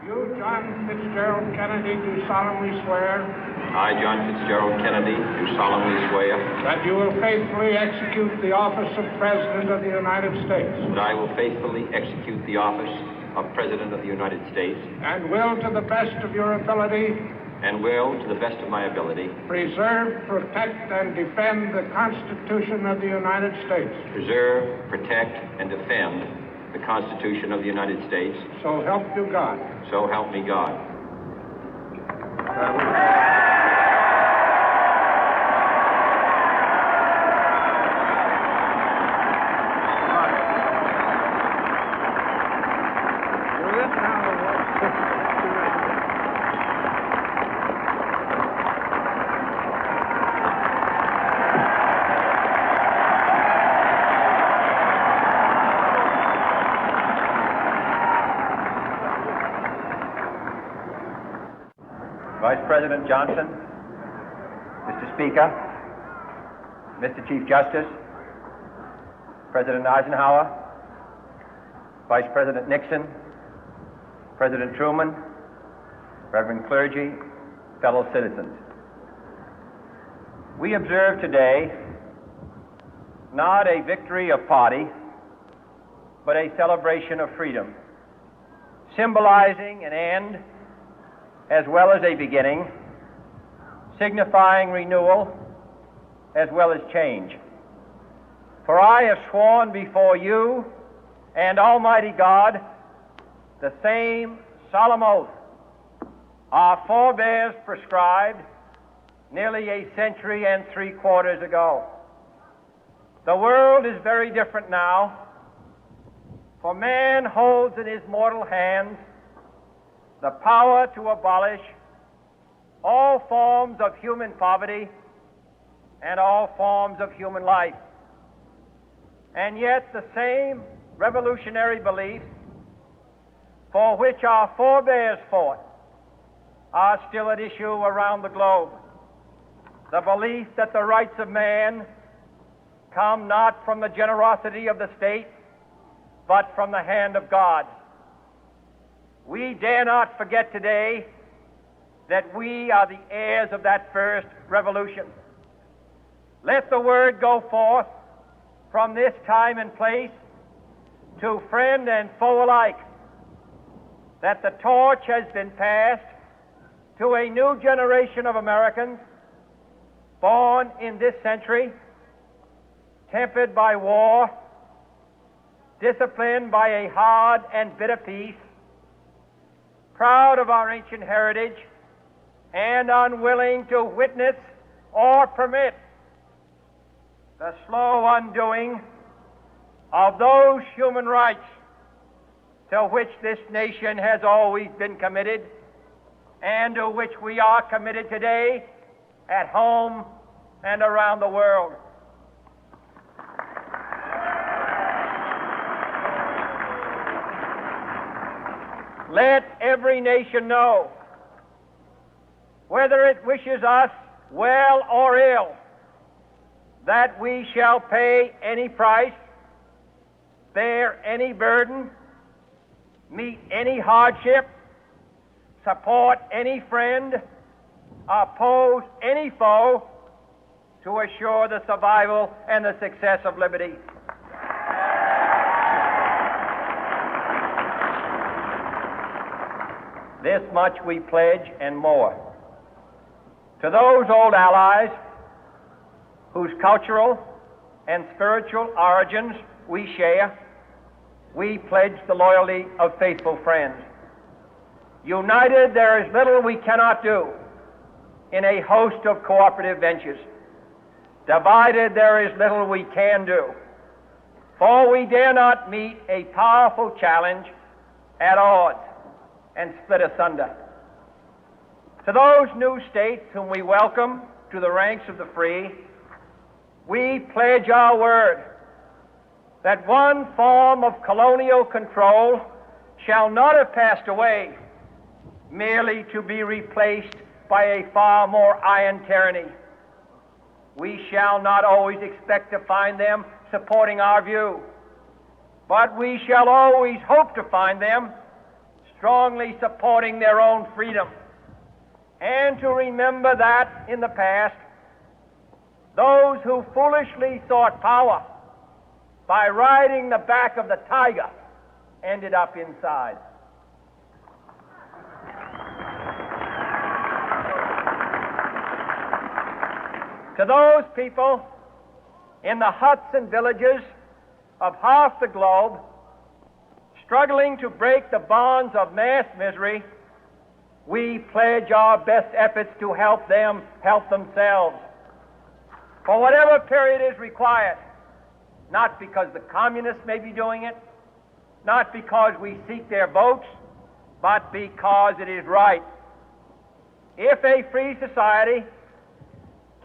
You, John Fitzgerald Kennedy, do solemnly swear I, John Fitzgerald Kennedy, do solemnly swear that you will faithfully execute the office of President of the United States that I will faithfully execute the office of President of the United States and will, to the best of your ability, and will, to the best of my ability, preserve, protect, and defend the Constitution of the United States. preserve, protect, and defend the Constitution of the United States. So help you God. So help me God. Vice President Johnson, Mr. Speaker, Mr. Chief Justice, President Eisenhower, Vice President Nixon, President Truman, Reverend clergy, fellow citizens. We observe today not a victory of party, but a celebration of freedom, symbolizing an end as well as a beginning, signifying renewal as well as change. For I have sworn before you and Almighty God the same solemn oath our forebears prescribed nearly a century and 3/4 ago. The world is very different now, for man holds in his mortal hands the power to abolish all forms of human poverty and all forms of human life. And yet the same revolutionary beliefs for which our forebears fought are still at issue around the globe. The belief that the rights of man come not from the generosity of the state, but from the hand of God. We dare not forget today that we are the heirs of that first revolution. Let the word go forth from this time and place to friend and foe alike that the torch has been passed to a new generation of Americans born in this century, tempered by war, disciplined by a hard and bitter peace, proud of our ancient heritage, and unwilling to witness or permit the slow undoing of those human rights to which this nation has always been committed and to which we are committed today at home and around the world. Let every nation know, whether it wishes us well or ill, that we shall pay any price, bear any burden, meet any hardship, support any friend, oppose any foe to assure the survival and the success of liberty. This much we pledge and more. To those old allies whose cultural and spiritual origins we share, we pledge the loyalty of faithful friends. United, there is little we cannot do in a host of cooperative ventures. Divided, there is little we can do, for we dare not meet a powerful challenge at odds and split asunder. To those new states whom we welcome to the ranks of the free, we pledge our word that one form of colonial control shall not have passed away, merely to be replaced by a far more iron tyranny. We shall not always expect to find them supporting our view, but we shall always hope to find them strongly supporting their own freedom, and to remember that in the past, those who foolishly sought power by riding the back of the tiger ended up inside. To those people in the huts and villages of half the globe struggling to break the bonds of mass misery, we pledge our best efforts to help them help themselves for whatever period is required, not because the communists may be doing it, not because we seek their votes, but because it is right. If a free society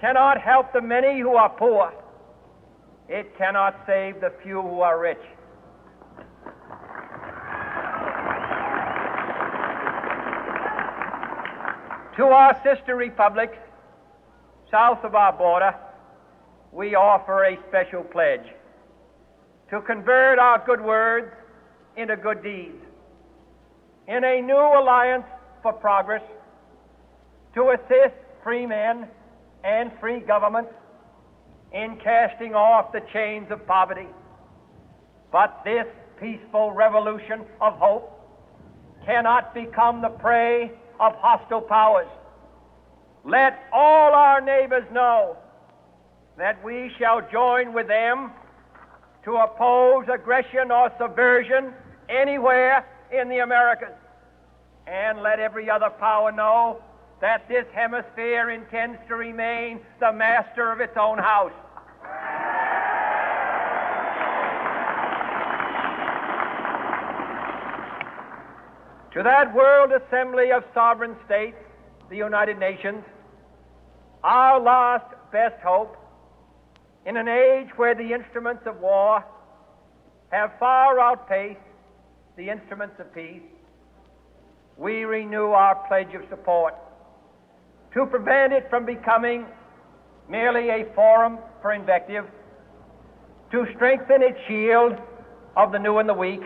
cannot help the many who are poor, it cannot save the few who are rich. To our sister republics south of our border, we offer a special pledge to convert our good words into good deeds, in a new alliance for progress, to assist free men and free governments in casting off the chains of poverty. But this peaceful revolution of hope cannot become the prey of hostile powers. Let all our neighbors know that we shall join with them to oppose aggression or subversion anywhere in the Americas. And let every other power know that this hemisphere intends to remain the master of its own house. To that World Assembly of Sovereign States, the United Nations, our last best hope, in an age where the instruments of war have far outpaced the instruments of peace, we renew our pledge of support to prevent it from becoming merely a forum for invective, to strengthen its shield of the new and the weak,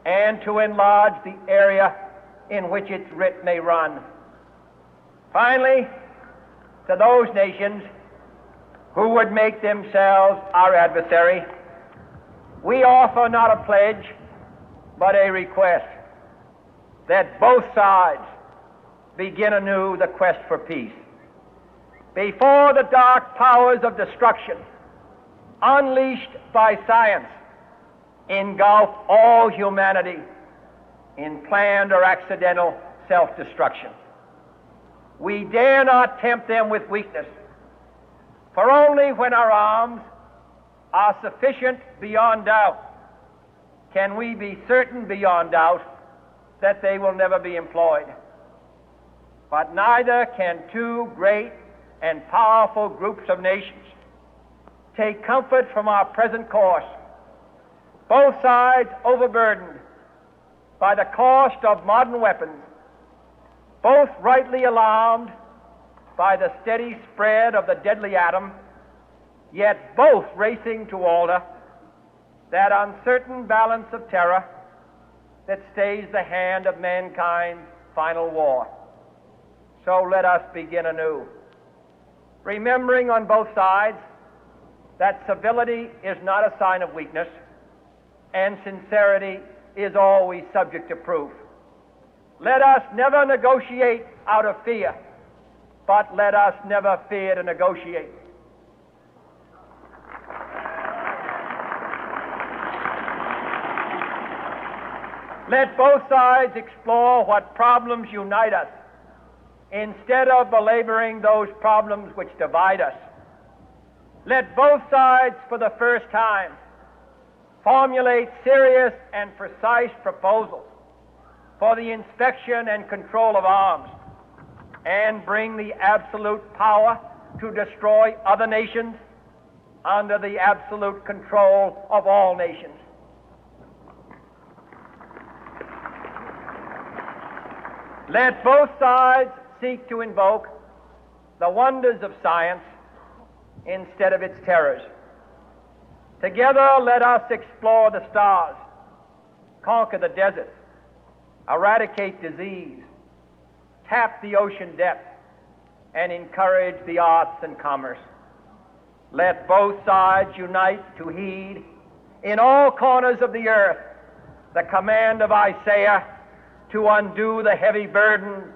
and to enlarge the area in which its writ may run. Finally, to those nations who would make themselves our adversary, we offer not a pledge, but a request that both sides begin anew the quest for peace. Before the dark powers of destruction, unleashed by science, engulf all humanity in planned or accidental self-destruction, we dare not tempt them with weakness, for only when our arms are sufficient beyond doubt can we be certain beyond doubt that they will never be employed. But neither can two great and powerful groups of nations take comfort from our present course, both sides overburdened by the cost of modern weapons, both rightly alarmed by the steady spread of the deadly atom, yet both racing to alter that uncertain balance of terror that stays the hand of mankind's final war. So let us begin anew, remembering on both sides that civility is not a sign of weakness, and sincerity is always subject to proof. Let us never negotiate out of fear, but let us never fear to negotiate. Let both sides explore what problems unite us, instead of belaboring those problems which divide us. Let both sides, for the first time, formulate serious and precise proposals for the inspection and control of arms, and bring the absolute power to destroy other nations under the absolute control of all nations. Let both sides seek to invoke the wonders of science instead of its terrors. Together, let us explore the stars, conquer the deserts, eradicate disease, tap the ocean depth, and encourage the arts and commerce. Let both sides unite to heed in all corners of the earth the command of Isaiah to undo the heavy burden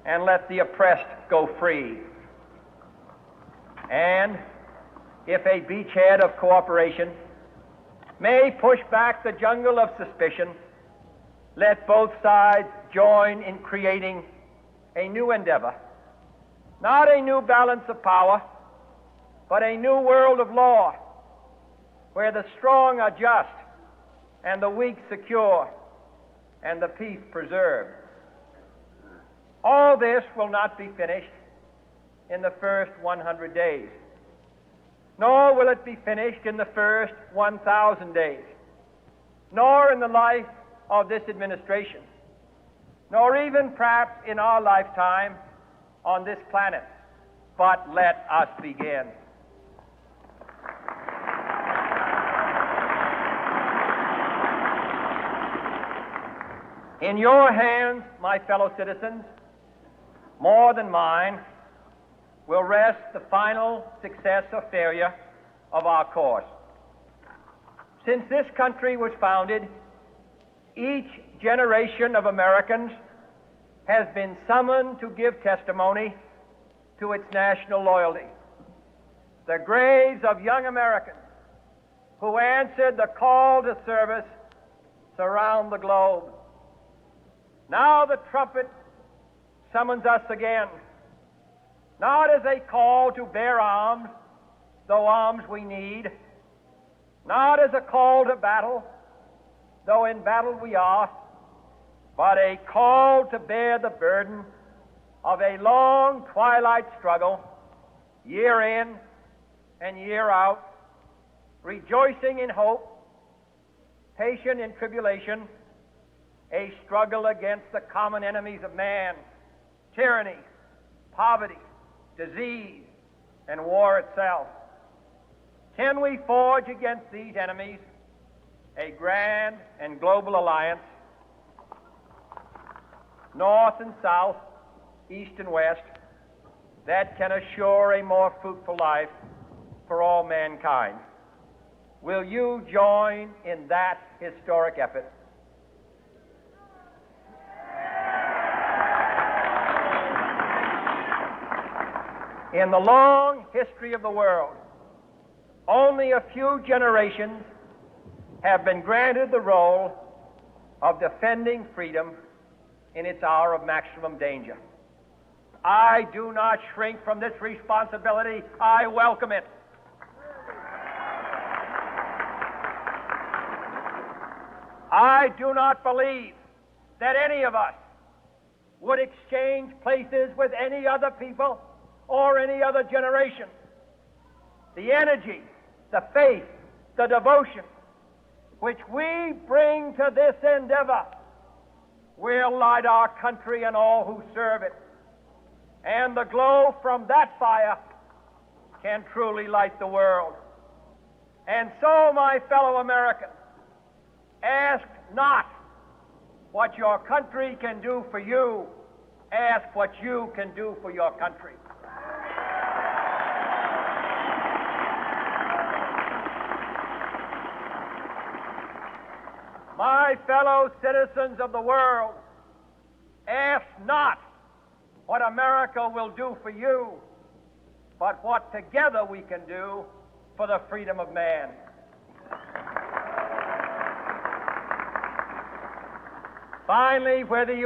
and let the oppressed go free. And if a beachhead of cooperation may push back the jungle of suspicion, let both sides join in creating a new endeavor, not a new balance of power, but a new world of law, where the strong are just and the weak secure and the peace preserved. All this will not be finished in the first 100 days, nor will it be finished in the first 1,000 days, nor in the life of this administration, nor even perhaps in our lifetime on this planet. But let us begin. In your hands, my fellow citizens, more than mine, will rest the final success or failure of our course. Since this country was founded, each generation of Americans has been summoned to give testimony to its national loyalty. The graves of young Americans who answered the call to service surround the globe. Now the trumpet summons us again, not as a call to bear arms, though arms we need, not as a call to battle, though in battle we are, but a call to bear the burden of a long twilight struggle, year in and year out, rejoicing in hope, patient in tribulation, a struggle against the common enemies of man, tyranny, poverty, disease, and war itself. Can we forge against these enemies a grand and global alliance, north and south, east and west, that can assure a more fruitful life for all mankind? Will you join in that historic effort? In the long history of the world, only a few generations have been granted the role of defending freedom in its hour of maximum danger. I do not shrink from this responsibility. I welcome it. I do not believe that any of us would exchange places with any other people or any other generation. The energy, the faith, the devotion which we bring to this endeavor will light our country and all who serve it. And the glow from that fire can truly light the world. And so, my fellow Americans, ask not what your country can do for you. Ask what you can do for your country. My fellow citizens of the world, ask not what America will do for you, but what together we can do for the freedom of man. Finally, whether you